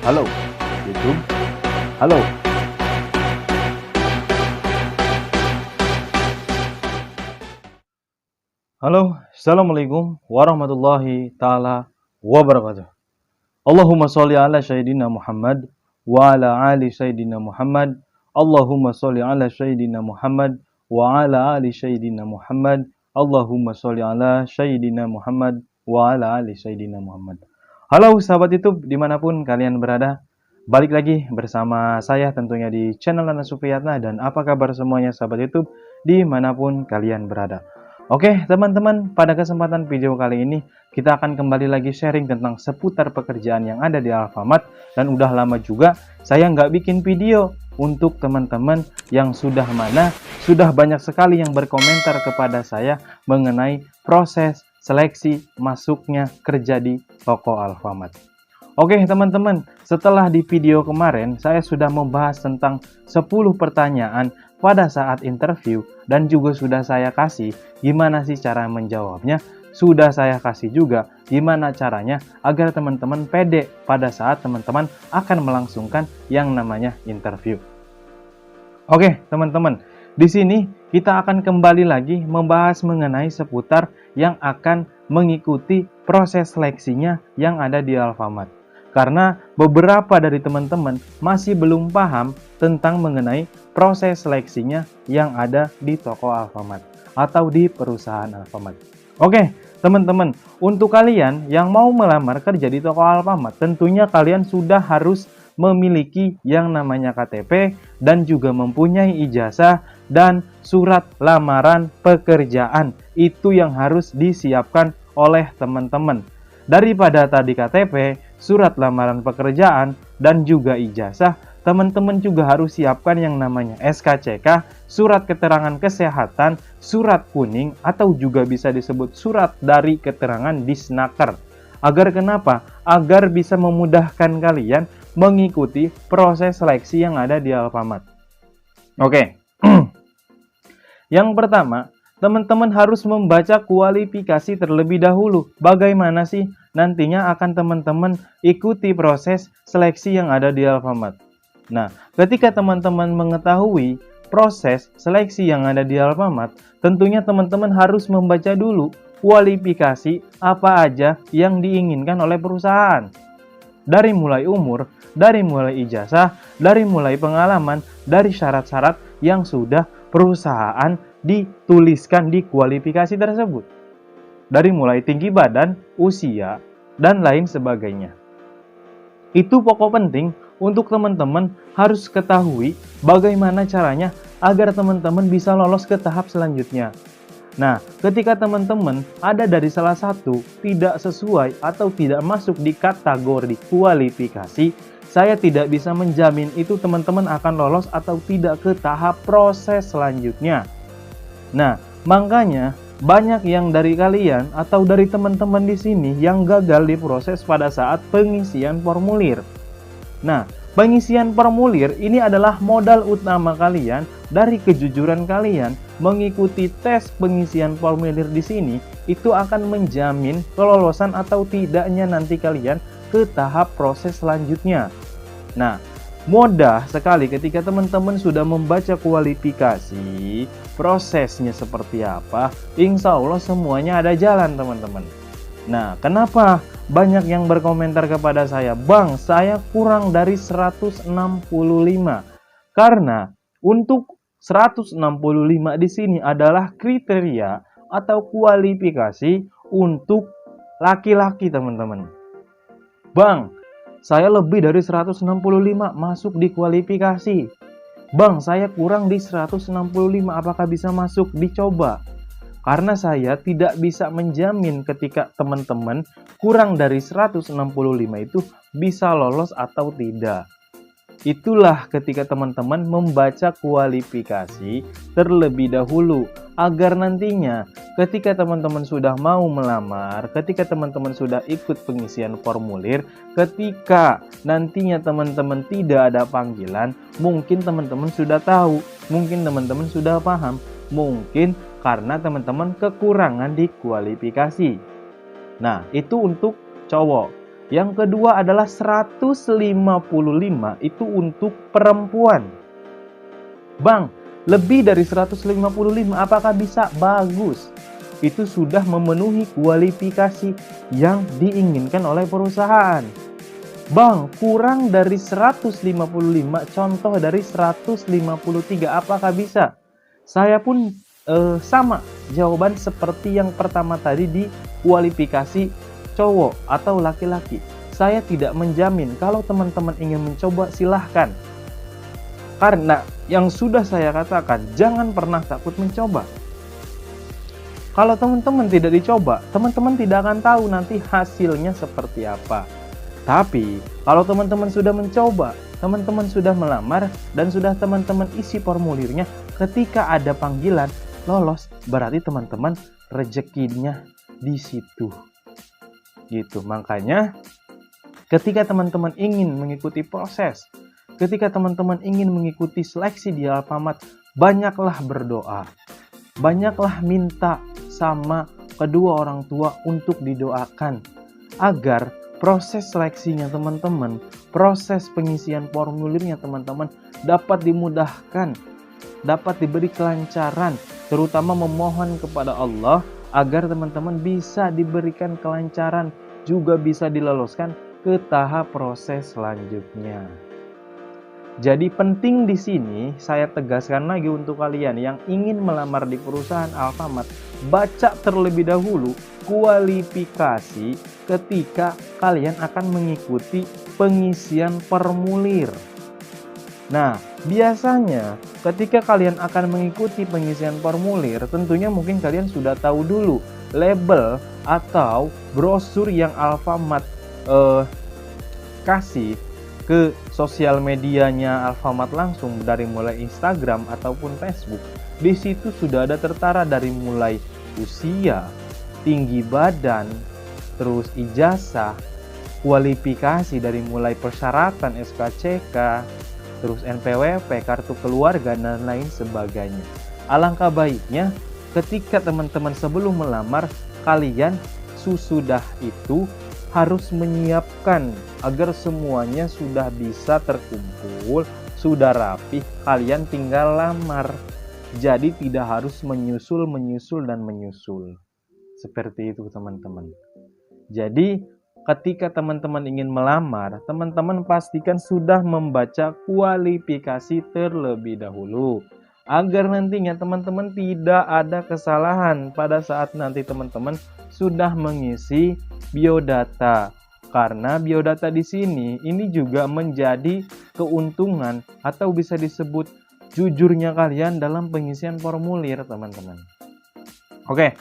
Halo, YouTube. Halo. Halo, Assalamualaikum warahmatullahi ta'ala wabarakatuh. Allahumma sholli ala Sayyidina Muhammad wa ala ali Sayyidina Muhammad. Allahumma sholli ala Sayyidina Muhammad wa ala ali Sayyidina Muhammad. Allahumma sholli ala Sayyidina Muhammad wa ala ali Sayyidina Muhammad. Halo sahabat YouTube dimanapun kalian berada. Balik lagi bersama saya tentunya di channel Nana Supriyatna. Dan apa kabar semuanya sahabat YouTube dimanapun kalian berada. Oke teman-teman, pada kesempatan video kali ini kita akan kembali lagi sharing tentang seputar pekerjaan yang ada di Alfamart. Dan udah lama juga saya nggak bikin video untuk teman-teman yang sudah banyak sekali yang berkomentar kepada saya mengenai proses seleksi masuknya kerja di toko Alfamart. Oke teman-teman, setelah di video kemarin saya sudah membahas tentang 10 pertanyaan pada saat interview dan juga sudah saya kasih gimana sih cara menjawabnya. Sudah saya kasih juga gimana caranya agar teman-teman pede pada saat teman-teman akan melangsungkan yang namanya interview. Oke teman-teman, di sini kita akan kembali lagi membahas mengenai seputar yang akan mengikuti proses seleksinya yang ada di Alfamart. Karena beberapa dari teman-teman masih belum paham tentang mengenai proses seleksinya yang ada di toko Alfamart atau di perusahaan Alfamart. Oke, teman-teman, untuk kalian yang mau melamar kerja di toko Alfamart, tentunya kalian sudah harus memiliki yang namanya KTP dan juga mempunyai ijazah dan surat lamaran pekerjaan. Itu yang harus disiapkan oleh teman-teman. Daripada tadi KTP, surat lamaran pekerjaan, dan juga ijazah, teman-teman juga harus siapkan yang namanya SKCK, surat keterangan kesehatan, surat kuning, atau juga bisa disebut surat dari keterangan Disnaker. Agar kenapa? Agar bisa memudahkan kalian mengikuti proses seleksi yang ada di Alfamart. Oke. Yang pertama, teman-teman harus membaca kualifikasi terlebih dahulu. Bagaimana sih nantinya akan teman-teman ikuti proses seleksi yang ada di Alfamart. Nah, ketika teman-teman mengetahui proses seleksi yang ada di Alfamart, tentunya teman-teman harus membaca dulu kualifikasi apa aja yang diinginkan oleh perusahaan. Dari mulai umur, dari mulai ijazah, dari mulai pengalaman, dari syarat-syarat yang sudah perusahaan dituliskan di kualifikasi tersebut. Dari mulai tinggi badan, usia, dan lain sebagainya. Itu pokok penting untuk teman-teman harus ketahui bagaimana caranya agar teman-teman bisa lolos ke tahap selanjutnya. Nah, ketika teman-teman ada dari salah satu tidak sesuai atau tidak masuk di kategori kualifikasi, saya tidak bisa menjamin itu teman-teman akan lolos atau tidak ke tahap proses selanjutnya. Nah, makanya banyak yang dari kalian atau dari teman-teman di sini yang gagal di proses pada saat pengisian formulir. Nah, pengisian formulir ini adalah modal utama kalian dari kejujuran kalian mengikuti tes pengisian formulir di sini. Itu akan menjamin kelolosan atau tidaknya nanti kalian ke tahap proses selanjutnya. Nah, mudah sekali ketika teman-teman sudah membaca kualifikasi, prosesnya seperti apa, insya Allah semuanya ada jalan teman-teman. Nah, kenapa banyak yang berkomentar kepada saya, Bang, saya kurang dari 165. Karena untuk 165 di sini adalah kriteria atau kualifikasi untuk laki-laki teman-teman. Bang, saya lebih dari 165 masuk di kualifikasi. Bang, saya kurang di 165, apakah bisa masuk? Dicoba. Karena saya tidak bisa menjamin ketika teman-teman kurang dari 165 itu bisa lolos atau tidak. Itulah ketika teman-teman membaca kualifikasi terlebih dahulu. Agar nantinya ketika teman-teman sudah mau melamar, ketika teman-teman sudah ikut pengisian formulir, ketika nantinya teman-teman tidak ada panggilan, mungkin teman-teman sudah tahu, mungkin teman-teman sudah paham, mungkin karena teman-teman kekurangan di kualifikasi. Nah, itu untuk cowok. Yang kedua adalah 155 itu untuk perempuan. Bang, lebih dari 155 apakah bisa? Bagus. Itu sudah memenuhi kualifikasi yang diinginkan oleh perusahaan. Bang, kurang dari 155, contoh dari 153, apakah bisa? Saya pun sama jawaban seperti yang pertama tadi di kualifikasi cowok atau laki-laki. Saya tidak menjamin, kalau teman-teman ingin mencoba silahkan. Karena yang sudah saya katakan, jangan pernah takut mencoba. Kalau teman-teman tidak dicoba, teman-teman tidak akan tahu nanti hasilnya seperti apa. Tapi, kalau teman-teman sudah mencoba, teman-teman sudah melamar, dan sudah teman-teman isi formulirnya, ketika ada panggilan, lolos, berarti teman-teman rezekinya di situ. Gitu. Makanya, ketika teman-teman ingin mengikuti proses, ketika teman-teman ingin mengikuti seleksi di Alfamart, banyaklah berdoa. Banyaklah minta sama kedua orang tua untuk didoakan agar proses seleksinya teman-teman, proses pengisian formulirnya teman-teman dapat dimudahkan, dapat diberi kelancaran, terutama memohon kepada Allah agar teman-teman bisa diberikan kelancaran, juga bisa diloloskan ke tahap proses selanjutnya. Jadi penting di sini saya tegaskan lagi untuk kalian yang ingin melamar di perusahaan Alfamart, baca terlebih dahulu kualifikasi ketika kalian akan mengikuti pengisian formulir. Nah, biasanya ketika kalian akan mengikuti pengisian formulir, tentunya mungkin kalian sudah tahu dulu label atau brosur yang Alfamart kasih ke sosial medianya Alfamart langsung, dari mulai Instagram ataupun Facebook. Di situ sudah ada tertara dari mulai usia, tinggi badan, terus ijazah, kualifikasi dari mulai persyaratan SKCK, terus NPWP, kartu keluarga, dan lain sebagainya. Alangkah baiknya ketika teman-teman sebelum melamar, kalian sesudah itu harus menyiapkan agar semuanya sudah bisa terkumpul, sudah rapi, kalian tinggal lamar. Jadi tidak harus menyusul. Seperti itu teman-teman. Jadi ketika teman-teman ingin melamar, teman-teman pastikan sudah membaca kualifikasi terlebih dahulu. Agar nantinya teman-teman tidak ada kesalahan pada saat nanti teman-teman sudah mengisi biodata. Karena biodata di sini ini juga menjadi keuntungan atau bisa disebut jujurnya kalian dalam pengisian formulir, teman-teman. Oke,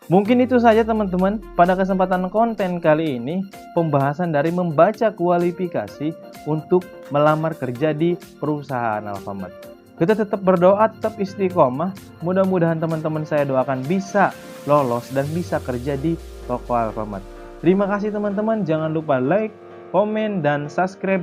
mungkin itu saja teman-teman pada kesempatan konten kali ini, pembahasan dari membaca kualifikasi untuk melamar kerja di perusahaan Alfamart. Kita tetap berdoa, tetap istiqomah. Mudah-mudahan teman-teman saya doakan bisa lolos dan bisa kerja di toko Alfamart. Terima kasih teman-teman. Jangan lupa like, komen, dan subscribe.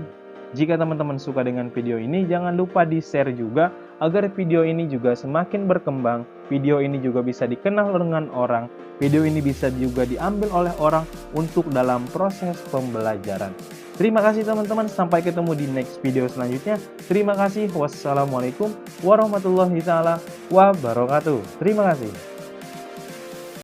Jika teman-teman suka dengan video ini, jangan lupa di-share juga agar video ini juga semakin berkembang. Video ini juga bisa dikenal dengan orang. Video ini bisa juga diambil oleh orang untuk dalam proses pembelajaran. Terima kasih teman-teman, sampai ketemu di next video selanjutnya. Terima kasih. Wassalamualaikum warahmatullahi wabarakatuh. Terima kasih.